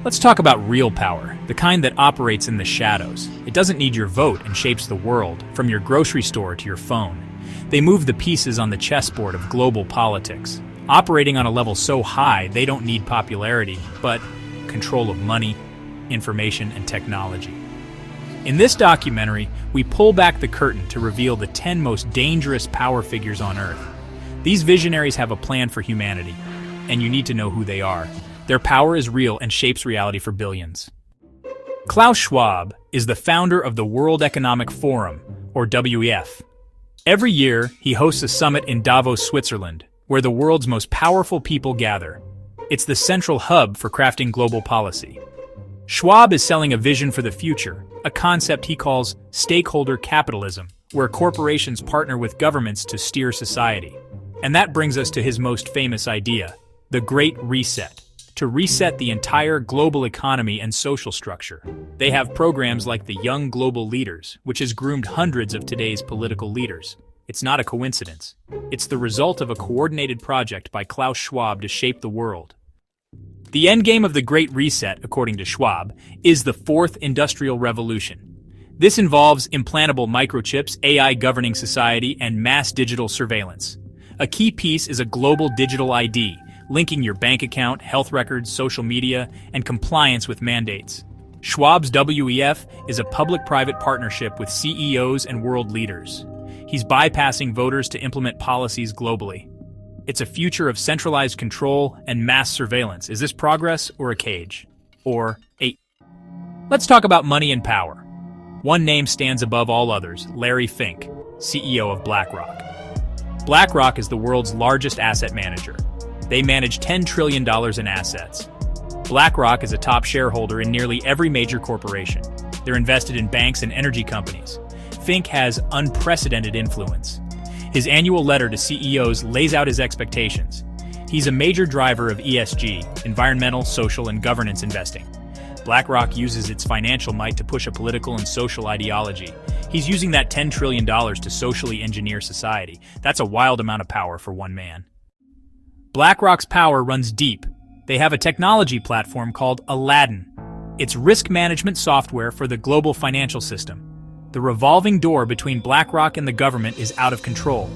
Let's talk about real power, the kind that operates in the shadows. It doesn't need your vote and shapes the world, from your grocery store to your phone. They move the pieces on the chessboard of global politics, operating on a level so high they don't need popularity, but control of money, information, and technology. In this documentary, we pull back the curtain to reveal the 10 most dangerous power figures on Earth. These visionaries have a plan for humanity, and you need to know who they are. Their power is real and shapes reality for billions. Klaus Schwab is the founder of the World Economic Forum, or WEF. Every year, he hosts a summit in Davos, Switzerland, where the world's most powerful people gather. It's the central hub for crafting global policy. Schwab is selling a vision for the future, a concept he calls stakeholder capitalism, where corporations partner with governments to steer society. And that brings us to his most famous idea, the Great Reset. To reset the entire global economy and social structure. They have programs like the Young Global Leaders, which has groomed hundreds of today's political leaders. It's not a coincidence. It's the result of a coordinated project by Klaus Schwab to shape the world. The endgame of the Great Reset, according to Schwab, is the Fourth Industrial Revolution. This involves implantable microchips, AI governing society, and mass digital surveillance. A key piece is a global digital ID, linking your bank account, health records, social media, and compliance with mandates. Schwab's WEF is a public-private partnership with CEOs and world leaders. He's bypassing voters to implement policies globally. It's a future of centralized control and mass surveillance. Is this progress or a cage? Or a... Let's talk about money and power. One name stands above all others, Larry Fink, CEO of BlackRock. BlackRock is the world's largest asset manager. They manage $10 trillion in assets. BlackRock is a top shareholder in nearly every major corporation. They're invested in banks and energy companies. Fink has unprecedented influence. His annual letter to CEOs lays out his expectations. He's a major driver of ESG, environmental, social, and governance investing. BlackRock uses its financial might to push a political and social ideology. He's using that $10 trillion to socially engineer society. That's a wild amount of power for one man. BlackRock's power runs deep. They have a technology platform called Aladdin. It's risk management software for the global financial system. The revolving door between BlackRock and the government is out of control.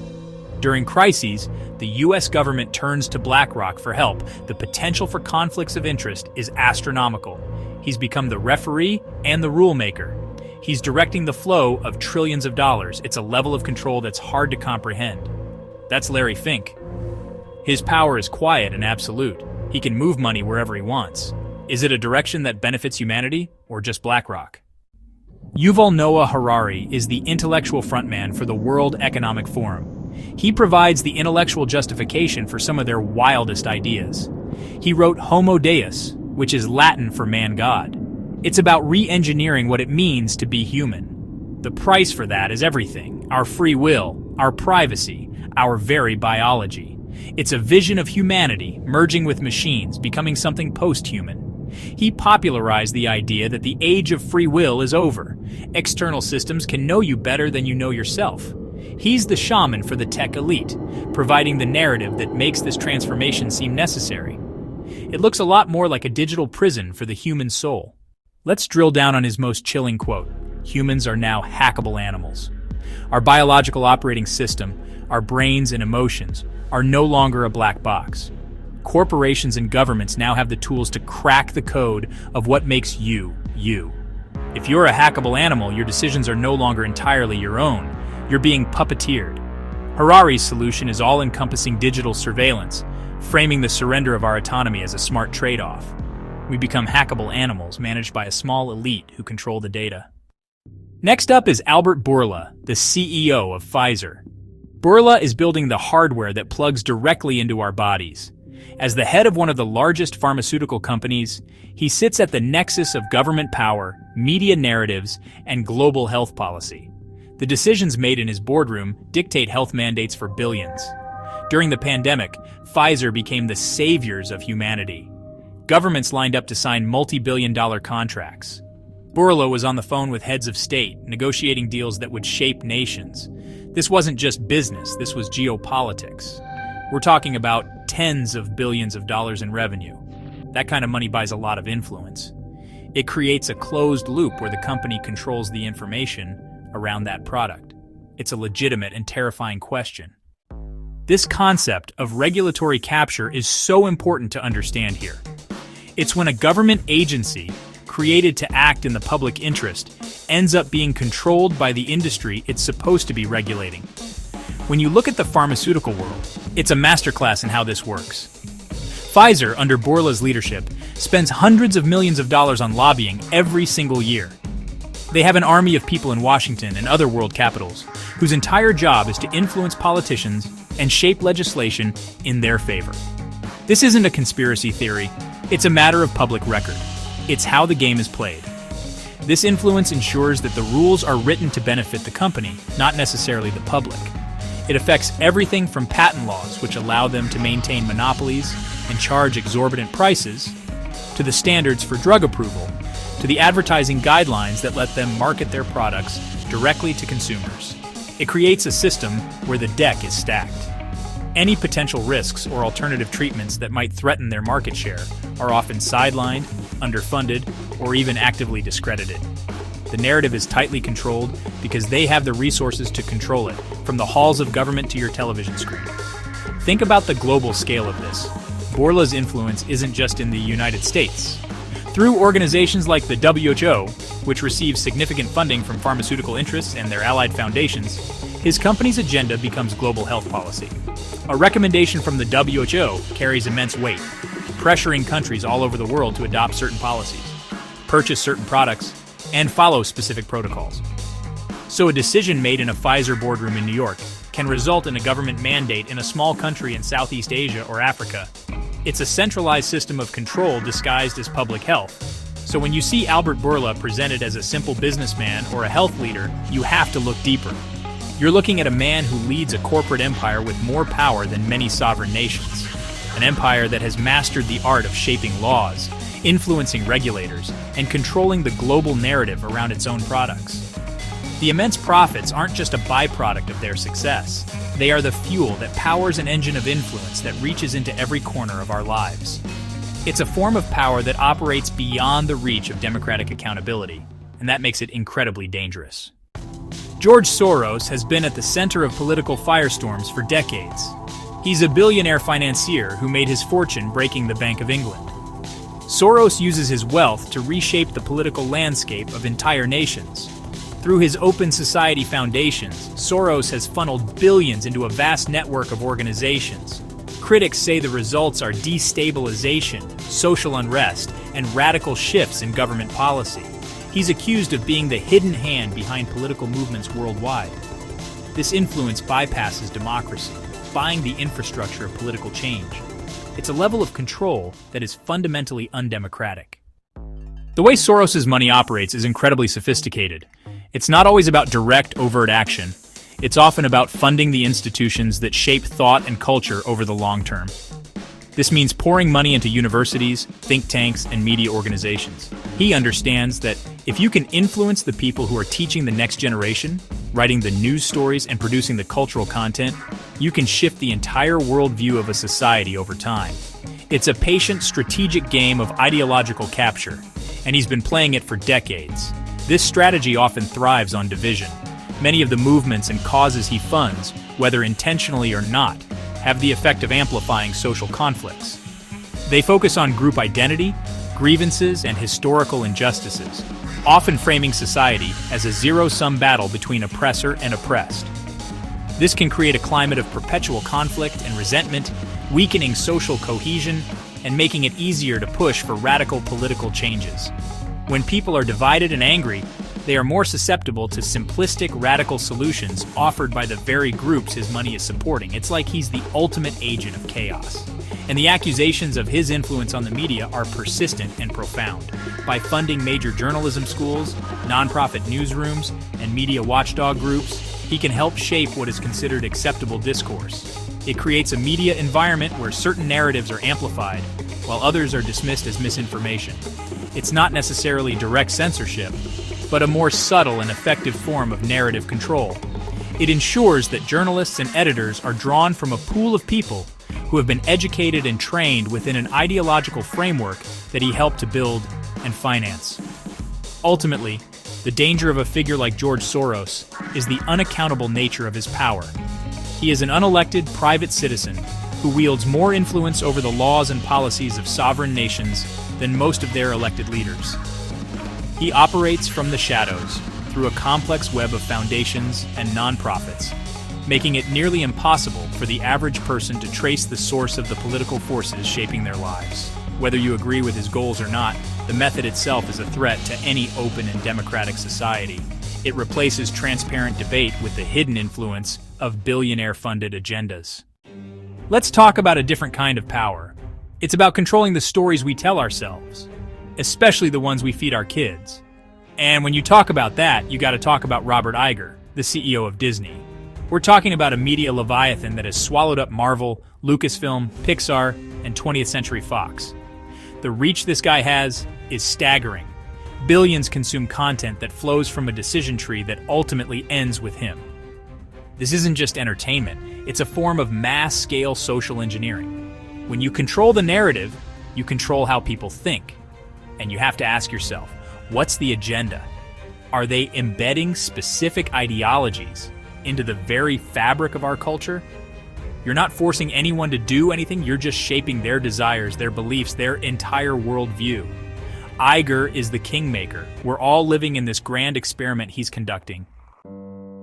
During crises, the US government turns to BlackRock for help. The potential for conflicts of interest is astronomical. He's become the referee and the rule maker. He's directing the flow of trillions of dollars. It's a level of control that's hard to comprehend. That's Larry Fink. His power is quiet and absolute. He can move money wherever he wants. Is it a direction that benefits humanity, or just BlackRock? Yuval Noah Harari is the intellectual frontman for the World Economic Forum. He provides the intellectual justification for some of their wildest ideas. He wrote Homo Deus, which is Latin for man-god. It's about re-engineering what it means to be human. The price for that is everything: our free will, our privacy, our very biology. It's a vision of humanity merging with machines, becoming something post-human. He popularized the idea that the age of free will is over. External systems can know you better than you know yourself. He's the shaman for the tech elite, providing the narrative that makes this transformation seem necessary. It looks a lot more like a digital prison for the human soul. Let's drill down on his most chilling quote. Humans are now hackable animals. Our biological operating system, our brains and emotions, are no longer a black box. Corporations and governments now have the tools to crack the code of what makes you, you. If you're a hackable animal, your decisions are no longer entirely your own. You're being puppeteered. Harari's solution is all-encompassing digital surveillance, framing the surrender of our autonomy as a smart trade-off. We become hackable animals managed by a small elite who control the data. Next up is Albert Bourla, the CEO of Pfizer. Bourla is building the hardware that plugs directly into our bodies. As the head of one of the largest pharmaceutical companies, he sits at the nexus of government power, media narratives, and global health policy. The decisions made in his boardroom dictate health mandates for billions. During the pandemic, Pfizer became the saviors of humanity. Governments lined up to sign multi-billion-dollar contracts. Bourla was on the phone with heads of state, negotiating deals that would shape nations. This wasn't just business, this was geopolitics. We're talking about tens of billions of dollars in revenue. That kind of money buys a lot of influence. It creates a closed loop where the company controls the information around that product. It's a legitimate and terrifying question. This concept of regulatory capture is so important to understand here. It's when a government agency, created to act in the public interest, ends up being controlled by the industry it's supposed to be regulating. When you look at the pharmaceutical world, it's a masterclass in how this works. Pfizer, under Bourla's leadership, spends hundreds of millions of dollars on lobbying every single year. They have an army of people in Washington and other world capitals whose entire job is to influence politicians and shape legislation in their favor. This isn't a conspiracy theory, it's a matter of public record. It's how the game is played. This influence ensures that the rules are written to benefit the company, not necessarily the public. It affects everything from patent laws, which allow them to maintain monopolies and charge exorbitant prices, to the standards for drug approval, to the advertising guidelines that let them market their products directly to consumers. It creates a system where the deck is stacked. Any potential risks or alternative treatments that might threaten their market share are often sidelined, underfunded, or even actively discredited. The narrative is tightly controlled because they have the resources to control it, from the halls of government to your television screen. Think about the global scale of this. Bourla's influence isn't just in the United States. Through organizations like the WHO, which receives significant funding from pharmaceutical interests and their allied foundations, his company's agenda becomes global health policy. A recommendation from the WHO carries immense weight, pressuring countries all over the world to adopt certain policies, purchase certain products, and follow specific protocols. So a decision made in a Pfizer boardroom in New York can result in a government mandate in a small country in Southeast Asia or Africa. It's a centralized system of control disguised as public health. So when you see Albert Bourla presented as a simple businessman or a health leader, you have to look deeper. You're looking at a man who leads a corporate empire with more power than many sovereign nations. An empire that has mastered the art of shaping laws, influencing regulators, and controlling the global narrative around its own products. The immense profits aren't just a byproduct of their success. They are the fuel that powers an engine of influence that reaches into every corner of our lives. It's a form of power that operates beyond the reach of democratic accountability, and that makes it incredibly dangerous. George Soros has been at the center of political firestorms for decades. He's a billionaire financier who made his fortune breaking the Bank of England. Soros uses his wealth to reshape the political landscape of entire nations. Through his Open Society foundations, Soros has funneled billions into a vast network of organizations. Critics say the results are destabilization, social unrest, and radical shifts in government policy. He's accused of being the hidden hand behind political movements worldwide. This influence bypasses democracy, buying the infrastructure of political change. It's a level of control that is fundamentally undemocratic. The way Soros's money operates is incredibly sophisticated. It's not always about direct, overt action. It's often about funding the institutions that shape thought and culture over the long term. This means pouring money into universities, think tanks, and media organizations. He understands that if you can influence the people who are teaching the next generation, writing the news stories, and producing the cultural content, you can shift the entire worldview of a society over time. It's a patient, strategic game of ideological capture, and he's been playing it for decades. This strategy often thrives on division. Many of the movements and causes he funds, whether intentionally or not, have the effect of amplifying social conflicts. They focus on group identity, grievances, and historical injustices, often framing society as a zero-sum battle between oppressor and oppressed. This can create a climate of perpetual conflict and resentment, weakening social cohesion and making it easier to push for radical political changes. When people are divided and angry, they are more susceptible to simplistic, radical solutions offered by the very groups his money is supporting. It's like he's the ultimate agent of chaos. And the accusations of his influence on the media are persistent and profound. By funding major journalism schools, nonprofit newsrooms, and media watchdog groups, he can help shape what is considered acceptable discourse. It creates a media environment where certain narratives are amplified, while others are dismissed as misinformation. It's not necessarily direct censorship, but a more subtle and effective form of narrative control. It ensures that journalists and editors are drawn from a pool of people who have been educated and trained within an ideological framework that he helped to build and finance. Ultimately, the danger of a figure like George Soros is the unaccountable nature of his power. He is an unelected private citizen who wields more influence over the laws and policies of sovereign nations than most of their elected leaders. He operates from the shadows through a complex web of foundations and nonprofits, making it nearly impossible for the average person to trace the source of the political forces shaping their lives. Whether you agree with his goals or not, the method itself is a threat to any open and democratic society. It replaces transparent debate with the hidden influence of billionaire-funded agendas. Let's talk about a different kind of power. It's about controlling the stories we tell ourselves, especially the ones we feed our kids. And when you talk about that, you gotta talk about Robert Iger, the CEO of Disney. We're talking about a media leviathan that has swallowed up Marvel, Lucasfilm, Pixar, and 20th Century Fox. The reach this guy has is staggering. Billions consume content that flows from a decision tree that ultimately ends with him. This isn't just entertainment, it's a form of mass-scale social engineering. When you control the narrative, you control how people think. And you have to ask yourself, what's the agenda? Are they embedding specific ideologies into the very fabric of our culture? You're not forcing anyone to do anything, you're just shaping their desires, their beliefs, their entire worldview. Iger is the kingmaker. We're all living in this grand experiment he's conducting.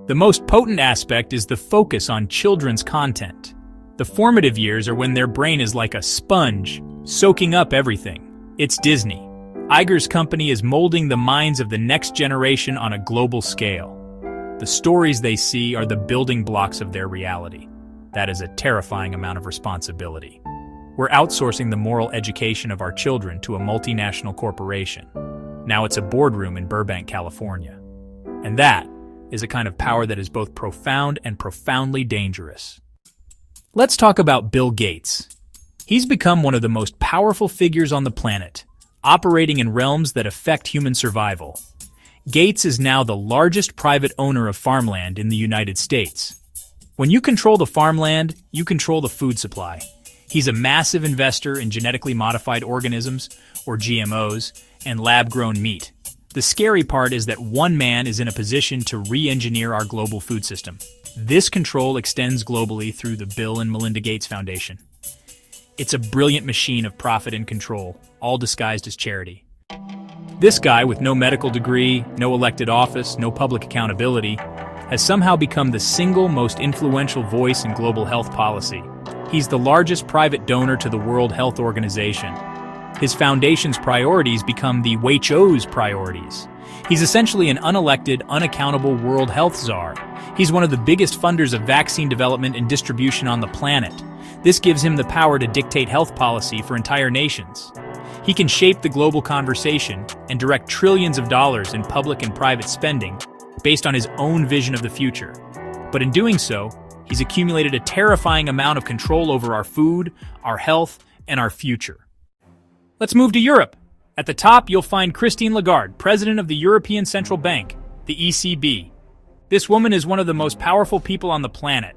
The most potent aspect is the focus on children's content. The formative years are when their brain is like a sponge, soaking up everything. It's Disney. Iger's company is molding the minds of the next generation on a global scale. The stories they see are the building blocks of their reality. That is a terrifying amount of responsibility. We're outsourcing the moral education of our children to a multinational corporation. Now it's a boardroom in Burbank, California. And that is a kind of power that is both profound and profoundly dangerous. Let's talk about Bill Gates. He's become one of the most powerful figures on the planet, operating in realms that affect human survival. Gates is now the largest private owner of farmland in the United States. When you control the farmland, you control the food supply. He's a massive investor in genetically modified organisms, or GMOs, and lab-grown meat. The scary part is that one man is in a position to re-engineer our global food system. This control extends globally through the Bill and Melinda Gates Foundation. It's a brilliant machine of profit and control, all disguised as charity. This guy, with no medical degree, no elected office, no public accountability, has somehow become the single most influential voice in global health policy. He's the largest private donor to the World Health Organization. His foundation's priorities become the WHO's priorities. He's essentially an unelected, unaccountable World Health Czar. He's one of the biggest funders of vaccine development and distribution on the planet. This gives him the power to dictate health policy for entire nations. He can shape the global conversation and direct trillions of dollars in public and private spending based on his own vision of the future. But in doing so, he's accumulated a terrifying amount of control over our food, our health, and our future. Let's move to Europe. At the top, you'll find Christine Lagarde, president of the European Central Bank, the ECB. This woman is one of the most powerful people on the planet.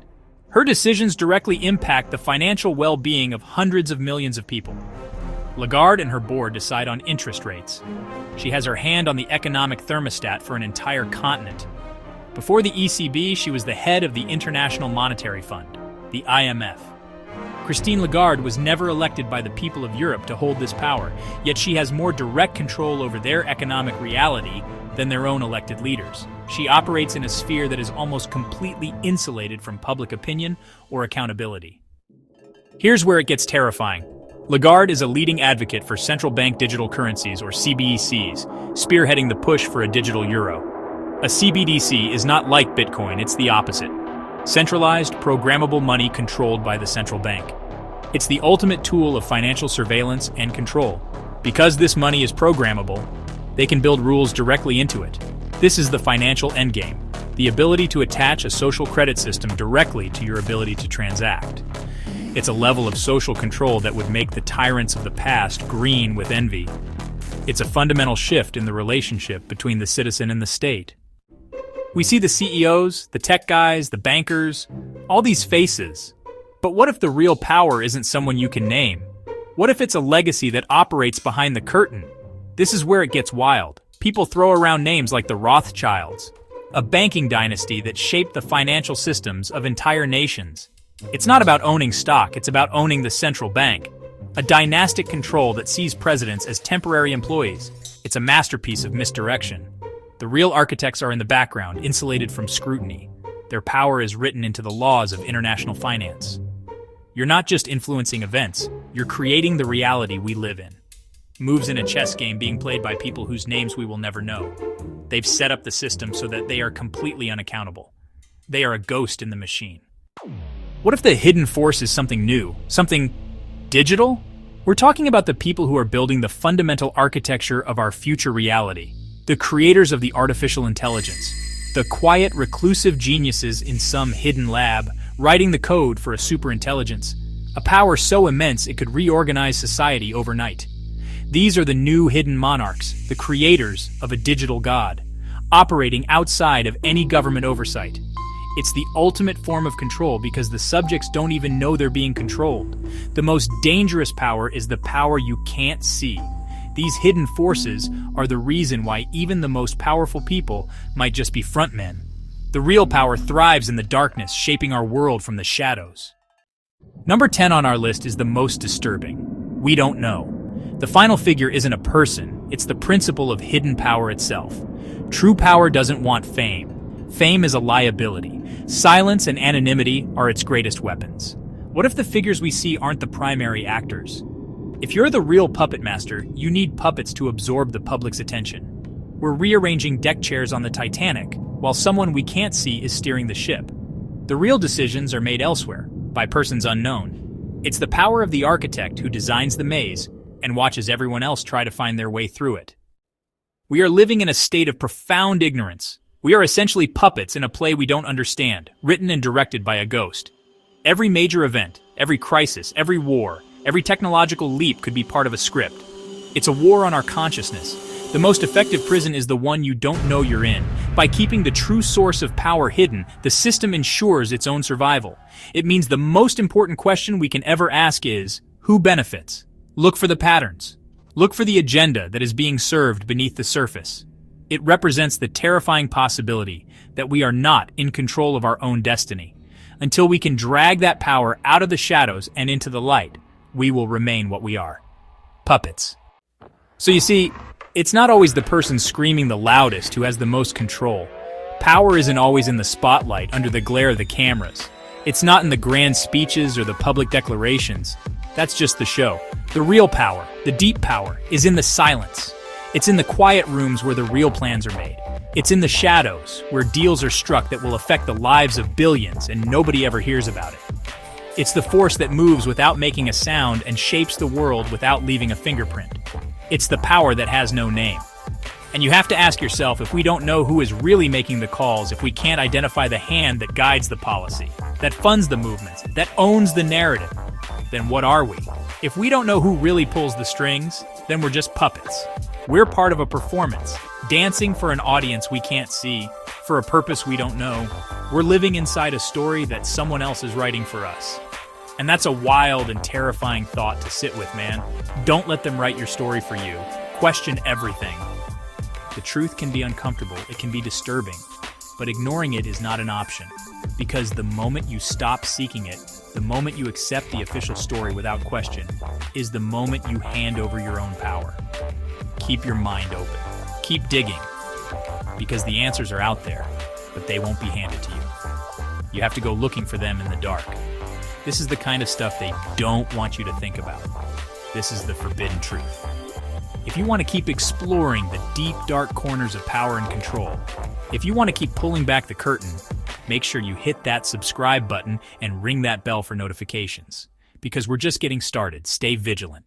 Her decisions directly impact the financial well-being of hundreds of millions of people. Lagarde and her board decide on interest rates. She has her hand on the economic thermostat for an entire continent. Before the ECB, she was the head of the International Monetary Fund, the IMF. Christine Lagarde was never elected by the people of Europe to hold this power, yet she has more direct control over their economic reality than their own elected leaders. She operates in a sphere that is almost completely insulated from public opinion or accountability. Here's where it gets terrifying. Lagarde is a leading advocate for central bank digital currencies, or CBDCs, spearheading the push for a digital euro. A CBDC is not like Bitcoin, it's the opposite. Centralized, programmable money controlled by the central bank. It's the ultimate tool of financial surveillance and control. Because this money is programmable, they can build rules directly into it. This is the financial endgame, the ability to attach a social credit system directly to your ability to transact. It's a level of social control that would make the tyrants of the past green with envy. It's a fundamental shift in the relationship between the citizen and the state. We see the CEOs, the tech guys, the bankers, all these faces. But what if the real power isn't someone you can name? What if it's a legacy that operates behind the curtain? This is where it gets wild. People throw around names like the Rothschilds, a banking dynasty that shaped the financial systems of entire nations. It's not about owning stock, it's about owning the central bank, a dynastic control that sees presidents as temporary employees. It's a masterpiece of misdirection. The real architects are in the background, insulated from scrutiny. Their power is written into the laws of international finance. You're not just influencing events, you're creating the reality we live in. Moves in a chess game being played by people whose names we will never know. They've set up the system so that they are completely unaccountable. They are a ghost in the machine. What if the hidden force is something new, something digital? We're talking about the people who are building the fundamental architecture of our future reality, the creators of the artificial intelligence, the quiet, reclusive geniuses in some hidden lab, writing the code for a superintelligence, a power so immense it could reorganize society overnight. These are the new hidden monarchs, the creators of a digital god, operating outside of any government oversight. It's the ultimate form of control because the subjects don't even know they're being controlled. The most dangerous power is the power you can't see. These hidden forces are the reason why even the most powerful people might just be frontmen. The real power thrives in the darkness, shaping our world from the shadows. Number 10 on our list is the most disturbing. We don't know. The final figure isn't a person, it's the principle of hidden power itself. True power doesn't want fame. Fame is a liability. Silence and anonymity are its greatest weapons. What if the figures we see aren't the primary actors? If you're the real puppet master, you need puppets to absorb the public's attention. We're rearranging deck chairs on the Titanic, while someone we can't see is steering the ship. The real decisions are made elsewhere, by persons unknown. It's the power of the architect who designs the maze and watches everyone else try to find their way through it. We are living in a state of profound ignorance. We are essentially puppets in a play we don't understand, written and directed by a ghost. Every major event, every crisis, every war, every technological leap could be part of a script. It's a war on our consciousness. The most effective prison is the one you don't know you're in. By keeping the true source of power hidden, the system ensures its own survival. It means the most important question we can ever ask is, who benefits? Look for the patterns. Look for the agenda that is being served beneath the surface. It represents the terrifying possibility that we are not in control of our own destiny. Until we can drag that power out of the shadows and into the light, we will remain what we are. Puppets. So you see, it's not always the person screaming the loudest who has the most control. Power isn't always in the spotlight under the glare of the cameras. It's not in the grand speeches or the public declarations. That's just the show. The real power, the deep power, is in the silence. It's in the quiet rooms where the real plans are made. It's in the shadows, where deals are struck that will affect the lives of billions and nobody ever hears about it. It's the force that moves without making a sound and shapes the world without leaving a fingerprint. It's the power that has no name. And you have to ask yourself, if we don't know who is really making the calls, if we can't identify the hand that guides the policy, that funds the movements, that owns the narrative, then what are we? If we don't know who really pulls the strings, then we're just puppets. We're part of a performance, dancing for an audience we can't see, for a purpose we don't know. We're living inside a story that someone else is writing for us. And that's a wild and terrifying thought to sit with, man. Don't let them write your story for you. Question everything. The truth can be uncomfortable, it can be disturbing, but ignoring it is not an option. Because the moment you stop seeking it, the moment you accept the official story without question, is the moment you hand over your own power. Keep your mind open. Keep digging. Because the answers are out there, but they won't be handed to you. You have to go looking for them in the dark. This is the kind of stuff they don't want you to think about. This is the forbidden truth. If you want to keep exploring the deep, dark corners of power and control, if you want to keep pulling back the curtain, make sure you hit that subscribe button and ring that bell for notifications. Because we're just getting started. Stay vigilant.